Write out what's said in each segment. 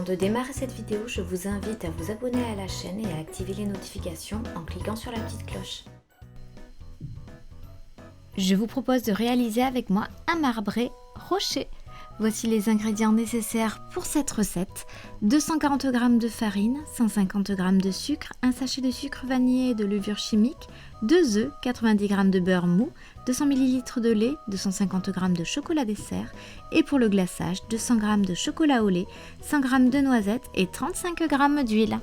de démarrer cette vidéo, je vous invite à vous abonner à la chaîne et à activer les notifications en cliquant sur la petite cloche. Je vous propose de réaliser avec moi un marbré rocher. Voici les ingrédients nécessaires pour cette recette. 240 g de farine, 150 g de sucre, un sachet de sucre vanillé et de levure chimique, 2 œufs, 90 g de beurre mou, 200 ml de lait, 250 g de chocolat dessert et pour le glaçage, 200 g de chocolat au lait, 100 g de noisettes et 35 g d'huile.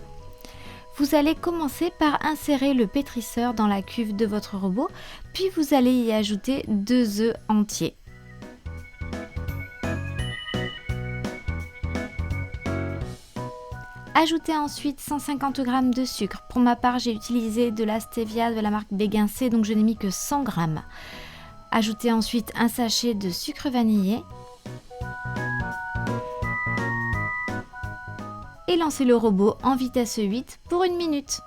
Vous allez commencer par insérer le pétrisseur dans la cuve de votre robot, puis vous allez y ajouter 2 œufs entiers. Ajoutez ensuite 150 g de sucre. Pour ma part, j'ai utilisé de la stevia de la marque Béguincé, donc je n'ai mis que 100 g. Ajoutez ensuite un sachet de sucre vanillé. Et lancez le robot en vitesse 8 pour 1 minute.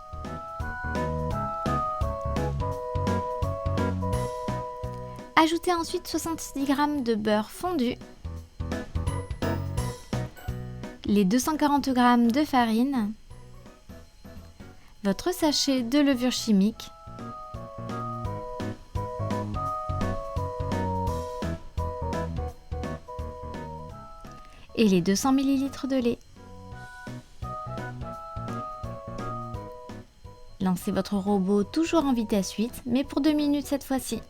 Ajoutez ensuite 70 g de beurre fondu. Les 240 g de farine, votre sachet de levure chimique, et les 200 ml de lait. Lancez votre robot toujours en vitesse 8, mais pour 2 minutes cette fois-ci.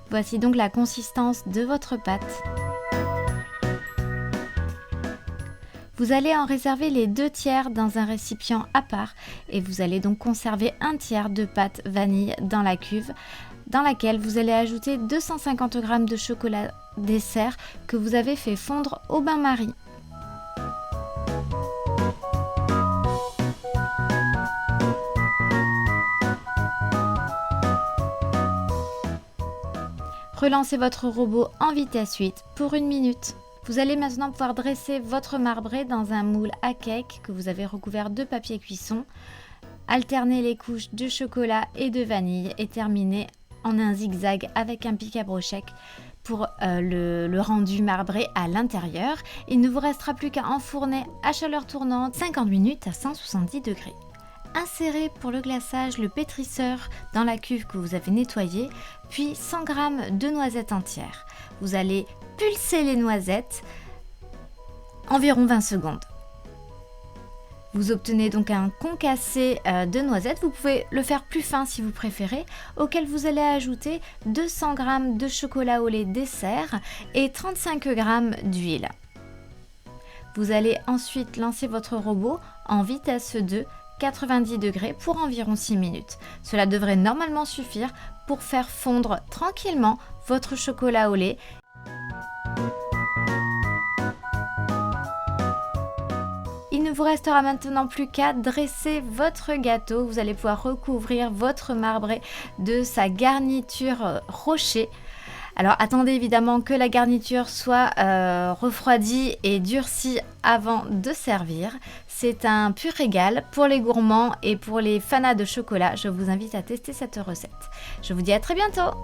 Voici donc la consistance de votre pâte. Vous allez en réserver les 2/3 dans un récipient à part et vous allez donc conserver 1/3 de pâte vanille dans la cuve dans laquelle vous allez ajouter 250 g de chocolat dessert que vous avez fait fondre au bain-marie. Relancez votre robot en vitesse 8 pour 1 minute. Vous allez maintenant pouvoir dresser votre marbré dans un moule à cake que vous avez recouvert de papier cuisson. Alternez les couches de chocolat et de vanille et terminez en un zigzag avec un pic à brochette pour le rendu marbré à l'intérieur. Il ne vous restera plus qu'à enfourner à chaleur tournante 50 minutes à 170 degrés. Insérez pour le glaçage le pétrisseur dans la cuve que vous avez nettoyée, puis 100 g de noisettes entières. Vous allez pulser les noisettes environ 20 secondes. Vous obtenez donc un concassé de noisettes. Vous pouvez le faire plus fin si vous préférez, auquel vous allez ajouter 200 g de chocolat au lait dessert et 35 g d'huile. Vous allez ensuite lancer votre robot en vitesse 2, 90 degrés pour environ 6 minutes. Cela devrait normalement suffire pour faire fondre tranquillement votre chocolat au lait. Il ne vous restera maintenant plus qu'à dresser votre gâteau. Vous allez pouvoir recouvrir votre marbré de sa garniture rocher. Alors attendez évidemment que la garniture soit refroidie et durcie avant de servir. C'est un pur régal pour les gourmands et pour les fanas de chocolat. Je vous invite à tester cette recette. Je vous dis à très bientôt!